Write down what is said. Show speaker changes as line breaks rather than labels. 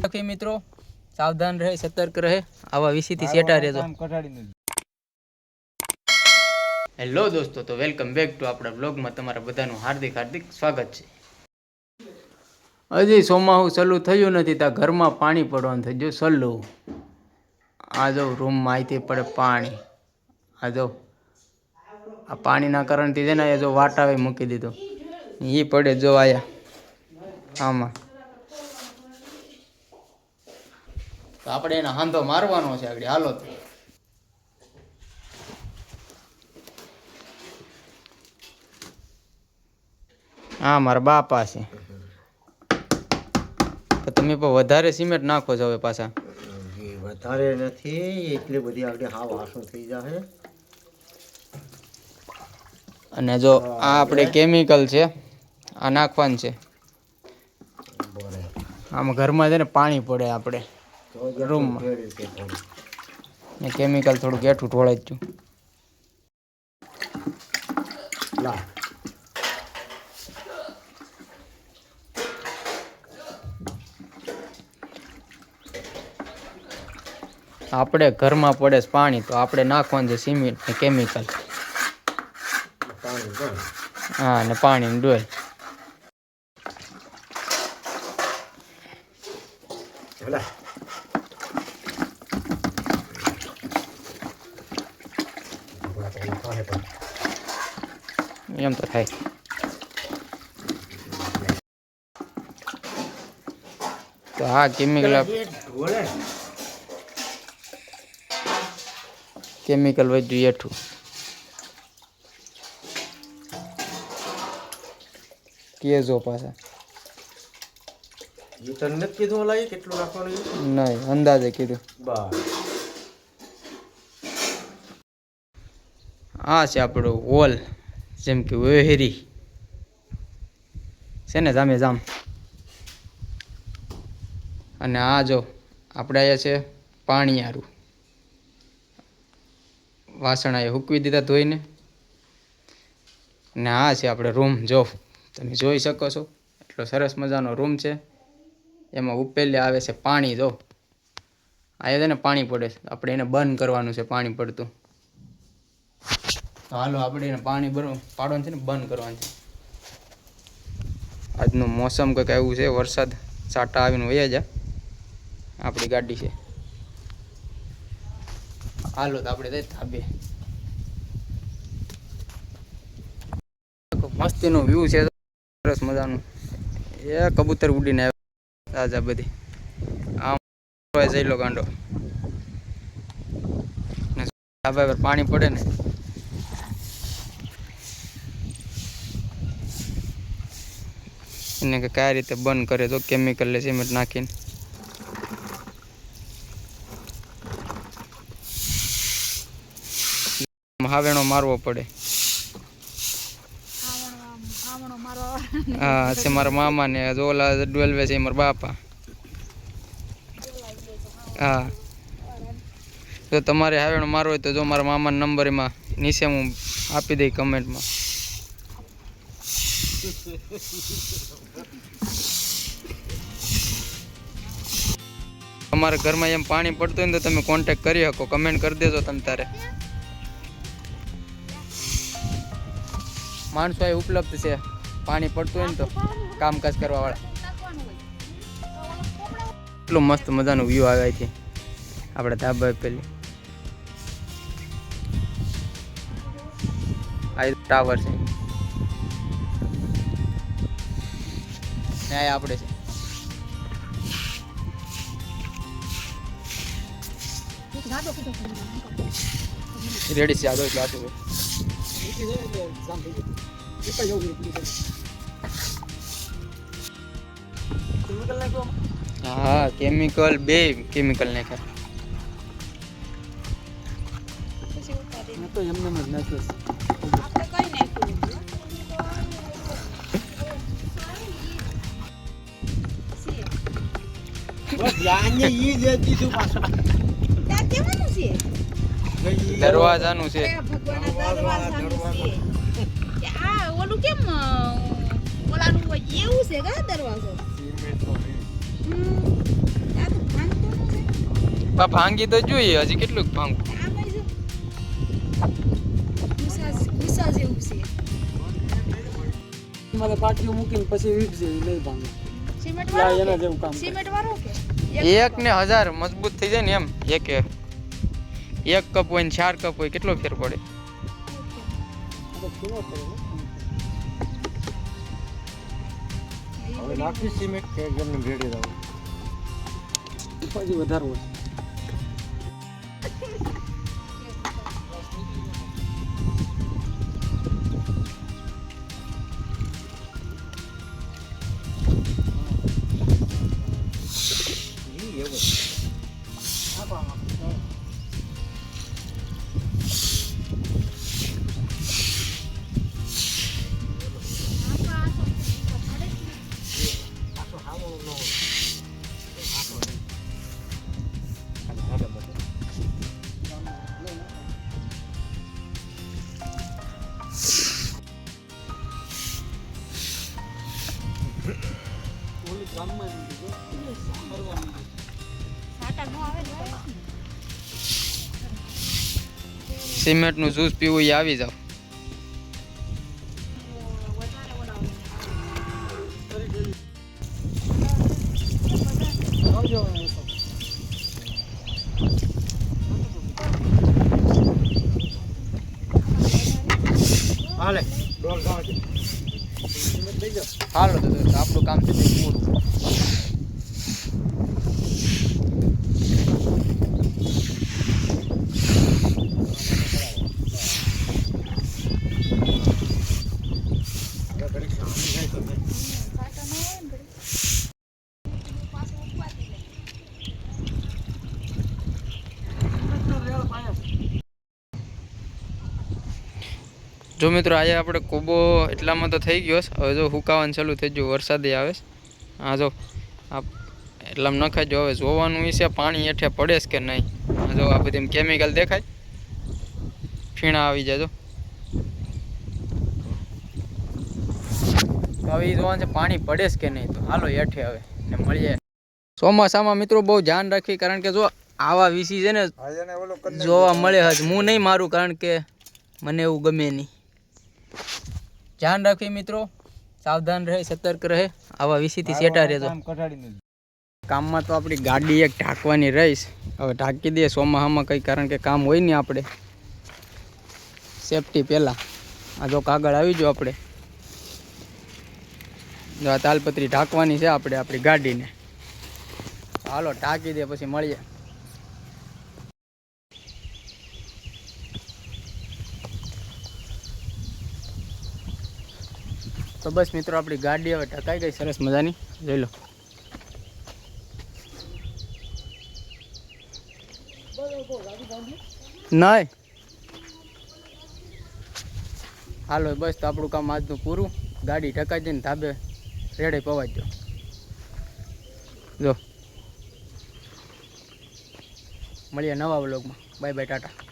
Okay મિત્રો, સાવધાન રહે, સતર્ક રહે, આવા વિષયથી સેટા રહેજો. હેલો દોસ્તો, તો વેલકમ બેક ટુ આપણા બ્લોગમાં તમારા બધાનું હાર્દિક હાર્દિક સ્વાગત છે. હજી ચોમાસું ચાલુ થયું નથી ત્યાં ઘરમાં પાણી પડવાનું થઈ ગયું સલ્લું. આ જો રૂમમાં અહીંથી પડે પાણી. આ જો આ પાણીના કારણથી છે ને એ જો વાટાવે મૂકી દીધો એ પડે જો આયા આમાં. તો આપણે એને હાંધો મારવાનો છે આગળ. હાલો તો હા મારા બાપા છે. તો તમે પણ વધારે સિમેન્ટ નાખો છો હવે પાછા.
વધારે નથી એટલી બધી આગળ હાવ આસું થઈ જશે.
અને જો આ આપણે કેમિકલ છે આ નાખવાનું છે. આમાં ઘરમાં છે ને પાણી પડે આપણે રૂમમાં ને કેમિકલ થોડું ગેઠું ઢોળાઈ જ છું. આપણે ઘરમાં પડે છે પાણી તો આપણે નાખવાનું છે સિમેન્ટ ને કેમિકલ. હા ને પાણી ડોલ. એમ તો થાય. તો હા કેમિકલ વધ્યું એઠું. કેજો પાછા
તને કીધું લાવી કેટલું નાખવાનું?
નહીં, અંદાજે કીધું. આ છે આપણો વોલ, જેમ કે વેહરી છે ને જામે જામ. અને આ જો આપણે અહીંયા છે પાણીયારું. વાસણ અહીંયા હૂકવી દીધા ધોઈને. અને આ છે આપણે રૂમ. જો તમે જોઈ શકો છો એટલો સરસ મજાનો રૂમ છે. એમાં ઉપેલે આવે છે પાણી. જો આ છે ને પાણી પડે છે, આપણે એને બંધ કરવાનું છે પાણી પડતું. તો હાલો આપણે એને પાણી પાડવાનું છે ને બંધ કરવાનું છે. આજનું મોસમ કંઈક એવું છે, વરસાદ છાંટા આવીને વયા જાય. આપણી ગાડી છે. હાલો તો આપણે જઈ ધાબે. મસ્તીનું વ્યૂ છે સરસ મજાનું. એ કબૂતર ઉડીને આવે તાજા બધી. આમ જઈ લો ગાંડો. ધાબા પર પાણી પડે ને એને કઈ રીતે બંધ કરે તો કેમિકલ સિમેન્ટ નાખીને. હાવેણો મારવો પડે. હા છે મારા મામા ને ઓલા 12 છે મારા બાપા. હા જો તમારે હાવેણો મારવો હોય તો જો મારા મામાનો નંબર એમાં નીચે હું આપી દઈ કમેન્ટમાં. તમારા ઘરમાં એમ પાણી પડતું હોય ને તો તમે કોન્ટેક્ટ કરી શકો, કમેન્ટ કરી દેજો તમે તારે. માણસો એ ઉપલબ્ધ છે પાણી પડતું હોય ને તો કામકાજ કરવા વાળા. એટલું મસ્ત મજાનું વ્યૂ આવે છે આપણે ધાબા પેલી. આ ટાવર છે ને આ આપણે છે. રેડી છે આગળ ગાતું. હા કેમિકલ, બે કેમિકલ નાખ્યા. તો એમને જ નાખ્યું. દરવાજાનું છે. ઓલું કેમ ઓલાનું એવું છે કે દરવાજો ભાંગી તો જોઈએ, હજી કેટલું ભાંગવું.
મારે પાટીઓ મૂકીને પછી વીટ જેવી નહીં ભાંગે. એના જેવું કામ
એક ને 1000 મજબૂત થઈ જાય ને એમ. એક કપ હોય ને 4 કપ હોય, કેટલો ફેર પડે.
હવે નાખી સિમેન્ટ કે ઘરને ભેડી દઉં.
પછી વધારે હોય.
સિમેન્ટ નું જ્યુસ પીવું એ આવી જાવ.
હાલે ડોલ ગાવ છે. સિમેન્ટ લઈ જાઓ.
હાલો તો આપણું કામ છે પૂરું. જો મિત્રો આજે આપણે કૂબો એટલામાં તો થઈ ગયો છે. હવે જો હુકાવાનું ચાલુ થઈ ગયું, વરસાદે આવે છે. હા જો આ એટલામાં નખાઈ જો. હવે જોવાનું વિશે પાણી હેઠે પડે છે કે નહીં. જો આ બધી કેમિકલ દેખાય, ફીણા આવી જાય. જો તો હવે એ જોવાનું છે પાણી પડે છે કે નહીં. તો હાલો હેઠે હવે ને મળીએ. ચોમાસામાં મિત્રો બહુ ધ્યાન રાખવી, કારણ કે જો આવા વિસી છે ને જોવા મળે હજ. હું નહીં મારું, કારણ કે મને એવું ગમે નહીં. ધ્યાન રાખવી મિત્રો, સાવધાન રહે, સતર્ક રહે. આવા વિસીથી સેટા રહેજો. કામમાં તો આપણી ગાડી એક ઢાંકવાની રહીશ. હવે ઢાંકી દઈએ ચોમાસામાં કંઈ, કારણ કે કામ હોય ને આપણે સેફટી પહેલાં. આ જો કાગળ આવી જો આપણે જો આ તાલપત્રી ઢાંકવાની છે આપણે આપણી ગાડીને. હાલો ઢાંકી દે, પછી મળીએ. તો બસ મિત્રો આપણી ગાડી હવે ઢકાઈ ગઈ સરસ મજાની, જોઈ લો. નહીં હાલો બસ, તો આપણું કામ આજનું પૂરું. ગાડી ઢકાઈ જઈને ધાબે રેડે પવાઈ ગયો. જો મળીએ નવા વ્લોગમાં. Bye bye, Tata.